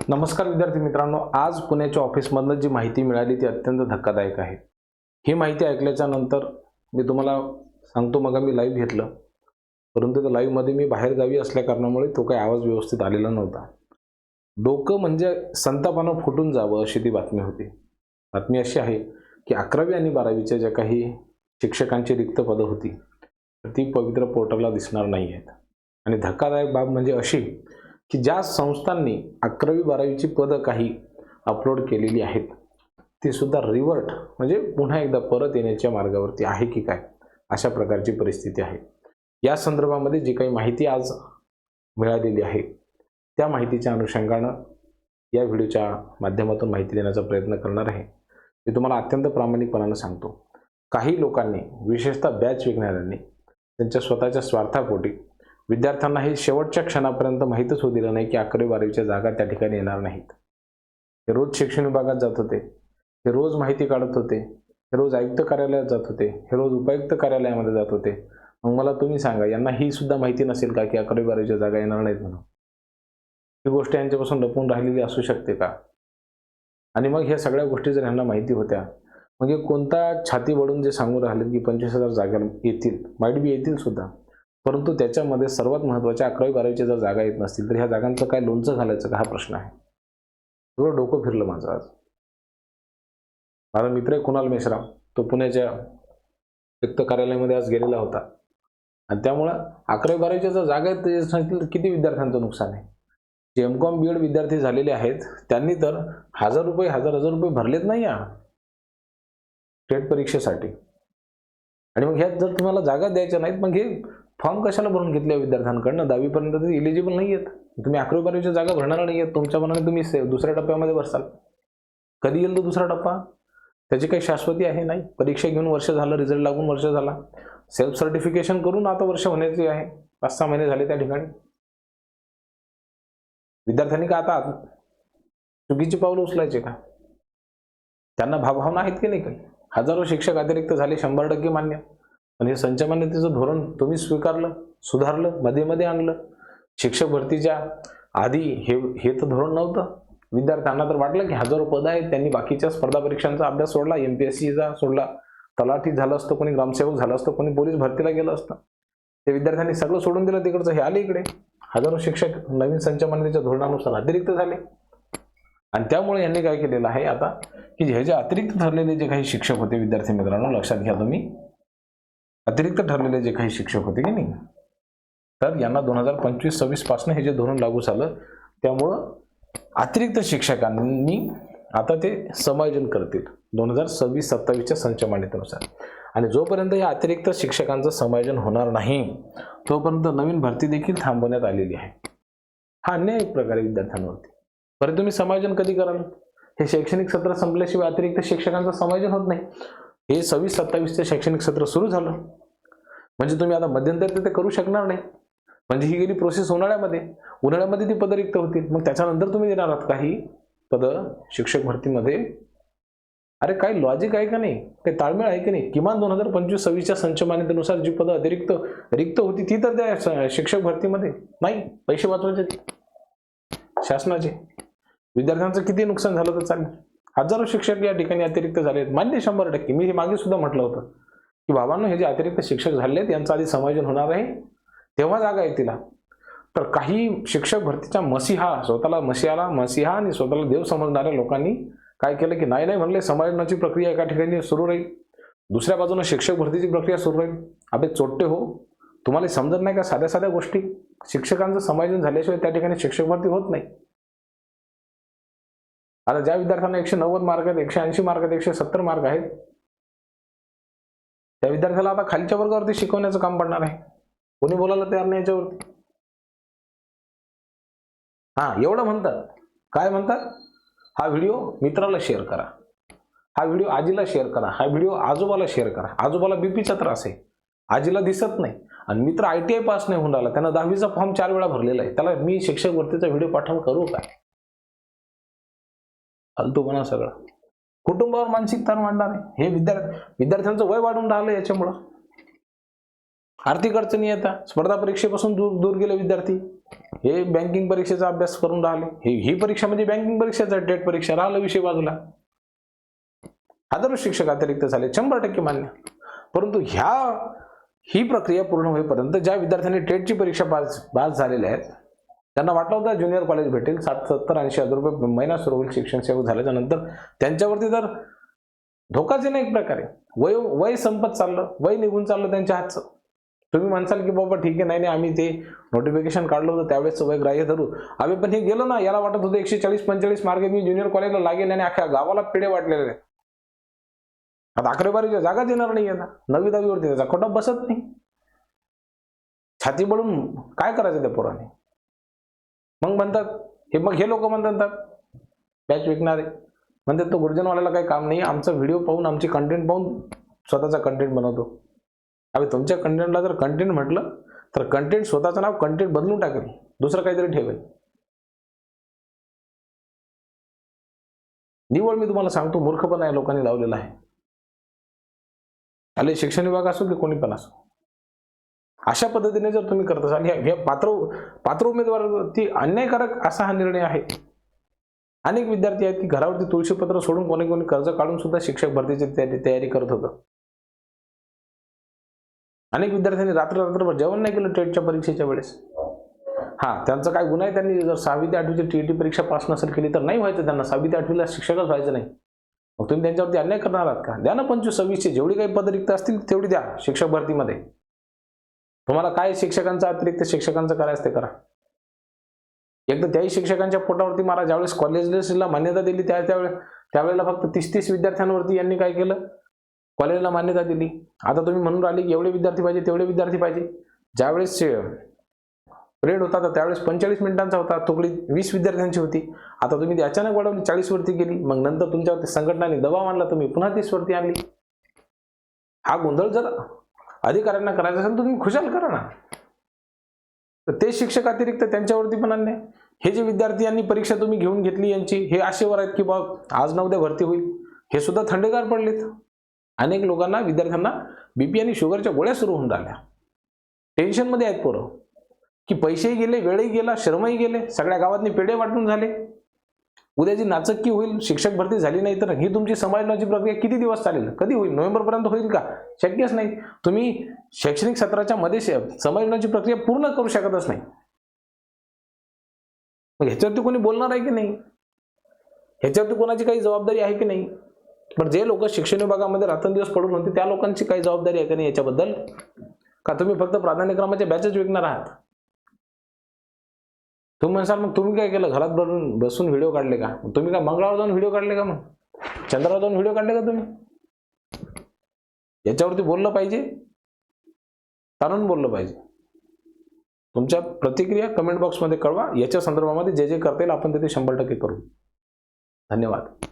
नमस्कार विद्यार्थी मित्रांनो, आज पुण्याच्या ऑफिसमधनं जी माहिती मिळाली ती अत्यंत धक्कादायक आहे। ही माहिती ऐकल्याच्या नंतर मी तुम्हाला सांगतो, मग मी लाईव्ह घेतलं, परंतु त्या लाईव्ह मध्ये मी बाहेर गावी असल्या कारणामुळे तो काही आवाज व्यवस्थित आलेला नव्हता। डोकं म्हणजे संतापानं फुटून जावं अशी ती बातमी होती। बातमी अशी आहे की 11वी आणि 12वीच्या ज्या काही शिक्षकांची रिक्त पदं होती ती पवित्र पोर्टलला दिसणार नाही आहेत। आणि धक्कादायक बाब म्हणजे अशी की ज्या संस्थांनी 11वी 12वीची पदं काही अपलोड केलेली आहेत ती सुद्धा रिव्हर्ट म्हणजे पुन्हा एकदा परत येण्याच्या मार्गावरती आहे की काय, अशा प्रकारची परिस्थिती आहे। या संदर्भामध्ये जी काही माहिती आज मिळालेली आहे त्या माहितीच्या अनुषंगानं या व्हिडिओच्या माध्यमातून माहिती देण्याचा प्रयत्न करणार आहे। मी तुम्हाला अत्यंत प्रामाणिकपणाने सांगतो, काही लोकांनी, विशेषतः बॅच विकणाऱ्यांनी त्यांच्या स्वतःच्या स्वार्थापोटी विद्यार्थ्यांना हे शेवटच्या क्षणापर्यंत माहीतच होऊ दिलं नाही की 11वी 12वीच्या जागा त्या ठिकाणी येणार नाहीत। हे रोज शिक्षण विभागात जात होते, हे रोज माहिती काढत होते, हे रोज आयुक्त कार्यालयात जात होते, हे रोज उपायुक्त कार्यालयामध्ये जात होते। मग मला तुम्ही सांगा, यांना ही सुद्धा माहिती नसेल का की 11वी 12वीच्या जागा येणार नाहीत म्हणून? ही गोष्ट यांच्यापासून लपून राहिलेली असू शकते का? आणि मग ह्या सगळ्या गोष्टी जर यांना माहिती होत्या, म्हणजे कोणता छाती वळून जे सांगून राहिले की 25,000 जागा येतील, माईट बी येतील सुद्धा, परंतु त्याच्यामध्ये सर्वात महत्त्वाच्या 11वी 12वीच्या जर जागा येत नसतील तर ह्या जागांचं काय लोणचं घालायचं का, हा प्रश्न आहे। थोडं डोकं फिरलं माझं आज। माझा मित्र आहे कुणाल मेश्राम, तो पुण्याच्या रिक्त कार्यालयामध्ये आज गेलेला होता आणि त्यामुळं 11वी 12वीच्या जर जागा येत तर किती विद्यार्थ्यांचं नुकसान आहे। जे M.Com B.Ed विद्यार्थी झालेले आहेत त्यांनी तर हजार रुपये भरलेत नाही या टेट परीक्षेसाठी। आणि मग ह्यात जर तुम्हाला जागा द्यायच्या नाहीत, मग हे फॉर्म कशाला भरून घेतले विद्यार्थ्यांकडनं? 10वी पर्यंत ते इलिजिबल नाही आहेत, तुम्ही 11वी 12वीच्या जागा भरणार नाही आहेत, तुमच्या मनाने तुम्ही दुसऱ्या टप्प्यामध्ये बसाल। कधी येईल तो दुसरा टप्पा? त्याची काही शाश्वती आहे नाही। परीक्षा घेऊन वर्ष झालं, रिझल्ट लागून वर्ष झाला, सेल्फ सर्टिफिकेशन करून आता वर्ष होण्याचे आहे, 5-6 महिने झाले त्या ठिकाणी। विद्यार्थ्यांनी का आता चुकीची पावलं उचलायचे का? त्यांना भावभावना आहेत की नाही? काही हजारो शिक्षक अतिरिक्त झाले, 100% मान्य, पण हे संचमान्यतेचं धोरण तुम्ही स्वीकारलं, सुधारलं, मध्ये आणलं। शिक्षक भरतीच्या आधी हे तर धोरण नव्हतं। विद्यार्थ्यांना तर वाटलं की हजारो पद आहेत, त्यांनी बाकीच्या स्पर्धा परीक्षांचा अभ्यास सोडला, MPSCचा सोडला, तलाठी झालं असतं, कोणी ग्रामसेवक झालं असतं, कोणी पोलीस भरतीला गेलं असतं। ते विद्यार्थ्यांनी सगळं सोडून दिलं तिकडचं, हे आले इकडे। हजारो शिक्षक नवीन संचमान्यतेच्या धोरणानुसार अतिरिक्त झाले आणि त्यामुळे यांनी काय केलेलं आहे आता की हे जे अतिरिक्त ठरलेले जे काही शिक्षक होते, विद्यार्थी मित्रांनो लक्षात घ्या तुम्ही, अतिरिक्त ठरलेले जे काही शिक्षक होते की नाही, तर यांना 2025-26 पासून हे जे धोरण लागू झालं त्यामुळं अतिरिक्त शिक्षकांनी आता ते समायोजन करतील 2026-27च्या संचमान्यतेनुसार। आणि जोपर्यंत या अतिरिक्त शिक्षकांचं समायोजन होणार नाही तोपर्यंत नवीन भरती देखील थांबवण्यात आलेली आहे। हा अन्याय एक प्रकारे विद्यार्थ्यांवरती। बरं, तुम्ही समायोजन कधी कराल? हे शैक्षणिक सत्र संपल्याशिवाय अतिरिक्त शिक्षकांचं समायोजन होत नाही। हे 26-27चे शैक्षणिक सत्र सुरू झालं म्हणजे तुम्ही आता मध्यंतरी ते करू शकणार नाही, म्हणजे ही गेली प्रोसेस उन्हाळ्यामध्ये ती पदं रिक्त होतील, मग त्याच्यानंतर तुम्ही देणार आहात काही पदं शिक्षक भरतीमध्ये? अरे काही लॉजिक आहे का नाही? काही ताळमेळ आहे की नाही? किमान 2025-26च्या संचमान्यतेनुसार जी पदं अतिरिक्त रिक्त होती ती तर द्या शिक्षक भरतीमध्ये। नाही, पैसे वाचवायचे शासनाचे। विद्यार्थ्यांचं किती नुकसान झालं तर चालेल, हजारो शिक्षक या ठिकाणी अतिरिक्त झालेत, मान्य 100%। मी हे मागे सुद्धा म्हटलं होतं की बाबांनो, हे जे अतिरिक्त शिक्षक झालेत यांचं आधी समायोजन होणार आहे तेव्हा जागा येतील। तर काही शिक्षक भरतीच्या स्वतःला मसीहा आणि स्वतःला देव समजणाऱ्या लोकांनी काय केलं की नाही म्हणले, समायोजनाची प्रक्रिया एका ठिकाणी सुरू राहील, दुसऱ्या बाजूने शिक्षक भरतीची प्रक्रिया सुरू राहील। अबे चोट्टे हो, तुम्हाला समजत नाही का साध्या साध्या गोष्टी? शिक्षकांचं समायोजन झाल्याशिवाय त्या ठिकाणी शिक्षक भरती होत नाही। आता ज्या विद्यार्थ्यांना 190 मार्क आहेत, 180 मार्क आहेत, 170 मार्क आहेत, त्या विद्यार्थ्याला आता खालच्या वर्गावरती शिकवण्याचं काम पडणार आहे। कोणी बोलायला तयार नाही याच्यावरती। एवढं म्हणतात, काय म्हणतात? हा व्हिडिओ मित्राला शेअर करा, हा व्हिडिओ आजीला शेअर करा, हा व्हिडिओ आजोबाला शेअर करा। आजोबाला बीपीचा त्रास आहे, आजीला दिसत नाही, आणि मित्र ITI पास नाही होऊन राहिला, त्यानं 10वीचा फॉर्म 4 वेळा भरलेला आहे, त्याला मी शिक्षक भरतीचा व्हिडिओ पाठवून करू काय? फालतूपणा सगळं। कुटुंबावर मानसिक ताण वाढणार आहे। हे विद्यार्थ्यांचं वय वाढून राहिलं याच्यामुळं। आर्थिक अडचणी येतात, स्पर्धा परीक्षेपासून दूर गेले विद्यार्थी, हे बँकिंग परीक्षेचा अभ्यास करून राहिले. ही परीक्षा म्हणजे बँकिंग परीक्षेचा टेट परीक्षा राहिला विषय बाजूला. आदर्श शिक्षक अतिरिक्त झाले 100% मान्य. परंतु ही प्रक्रिया पूर्ण होईपर्यंत ज्या विद्यार्थ्यांनी टेटची परीक्षा पास झालेल्या आहेत त्यांना वाटलं होतं ज्युनियर कॉलेज भेटेल, 60-70-80 हजार रुपये महिना सुरू होईल शिक्षण सेवक झाल्याच्या नंतर. त्यांच्यावरती तर धोकाच आहे ना एक प्रकारे. वय संपत चाललं, वय निघून चाललं त्यांच्या हातचं. तुम्ही म्हणसाल की बाबा ठीक आहे, नाही आम्ही ते नोटिफिकेशन काढलं होतं त्यावेळेस वय ग्राह्य धरू. आम्ही पण हे गेलो ना, याला वाटत होतं 140-45 मार्क मी ज्युनियर कॉलेजला लागेल आणि अख्ख्या गावाला पेढे वाटलेले आहेत. आता 11वी-12वीच्या जागाच येणार नाही आता. 9वी-10वीवरती त्याचा खोटा बसत नाही. छाती बळून काय करायचं त्या पोराने. मग म्हणतात हे लोक म्हणतात बॅच विकणारे म्हणतात तो गुरुजनवाल्याला काही काम नाही, आमचा व्हिडिओ पाहून आमची कंटेंट पाहून स्वतःचा कंटेंट बनवतो. अबे तुमच्या कंटेंटला जर कंटेंट म्हटलं तर कंटेंट स्वतःचं नाव कंटेंट बदलून टाकेल, दुसरं काहीतरी ठेवेल. निवड मी तुम्हाला सांगतो मूर्खपणा या लोकांनी लावलेला आहे. आले शिक्षण विभाग असो की कोणी पण असो, अशा पद्धतीने जर तुम्ही करत असाल, ह्या पात्र उमेदवारावरती अन्यायकारक असा हा निर्णय आहे. अनेक विद्यार्थी आहेत की घरावरती तुळशीपत्र सोडून कोणी कर्ज काढून सुद्धा शिक्षक भरतीची तयारी करत होतं. अनेक विद्यार्थ्यांनी रात्रभर जेवण नाही केलं टेटच्या परीक्षेच्या वेळेस. त्यांचा काय गुन्हा आहे, त्यांनी जर 6वी ते 8वीची टीईटी परीक्षा पास नसेल केली तर नाही व्हायचं त्यांना, 6वी ते 8वीला शिक्षकच व्हायचं नाही. मग तुम्ही त्यांच्यावरती अन्याय करणार आहात का? द्या ना 25-26ची जेवढी काही पद रिक्त असतील तेवढी द्या शिक्षक भरतीमध्ये. तुम्हाला काय शिक्षकांचा अतिरिक्त शिक्षकांचं करायचं ते करा. एकदा त्याही शिक्षकांच्या पोटावरती मारा. ज्यावेळेस कॉलेजला मान्यता दिली त्यावेळेला फक्त 30 विद्यार्थ्यांवरती यांनी काय केलं, कॉलेजला मान्यता दिली. आता तुम्ही म्हणून राहिले की एवढे विद्यार्थी पाहिजे तेवढे विद्यार्थी पाहिजे. ज्यावेळेस पिरियड होता तर त्यावेळेस 45 मिनिटांचा होता, तुकडी 20 विद्यार्थ्यांची होती. आता तुम्ही ती अचानक वाढवली 40 वरती गेली. मग नंतर तुमच्यावरती संघटनांनी दबाव आणला, तुम्ही पुन्हा 30 वरती आणली. हा गोंधळ जर अधिकाऱ्यांना करायचा असेल तर तुम्ही खुशाल करा ना. तर ते शिक्षक अतिरिक्त त्यांच्यावरती पण अन्याय. हे जे विद्यार्थी यांनी परीक्षा तुम्ही घेऊन घेतली यांची, हे आशेवर आहेत की बाबा आज ना उद्या भरती होईल, हे सुद्धा थंडेगार पडलेत. अनेक लोकांना विद्यार्थ्यांना बीपी आणि शुगरच्या गोळ्या सुरू होऊन राहिल्या. टेन्शनमध्ये आहेत पोरं की पैसेही गेले, वेळही गेला, श्रमही गेले, सगळ्या गावातनी पेढे वाटून झाले. उद्याची नाचक्की होईल, शिक्षक भरती झाली नाही तर ही तुमची समाजनाची प्रक्रिया किती दिवस चालेल, कधी होईल? नोव्हेंबरपर्यंत होईल का? शक्यच नाही. तुम्ही शैक्षणिक सत्राच्या मध्ये समाजनाची प्रक्रिया पूर्ण करू शकतच नाही. मग ह्याच्यावरती कोणी बोलणार आहे की नाही? ह्याच्यावरती कोणाची काही जबाबदारी आहे की नाही? पण जे लोक शिक्षण विभागामध्ये रात्रंदिवस पडून होते त्या लोकांची काही जबाबदारी आहे का नाही याच्याबद्दल? का तुम्ही फक्त प्राधान्यक्रमाच्या बॅचेस विकणार आहात? तुम्ही म्हणसाल मग तुम्ही काय केलं, घरात बसून व्हिडिओ काढले का? तुम्ही काय मंगळावर जाऊन व्हिडिओ काढले का? मग चंद्रावर जाऊन व्हिडिओ काढले का तुम्ही? याच्यावरती बोललं पाहिजे, तारून बोललं पाहिजे. तुमच्या प्रतिक्रिया कमेंट बॉक्समध्ये कळवा. याच्या संदर्भामध्ये जे करता येईल आपण ते 100% करू. धन्यवाद.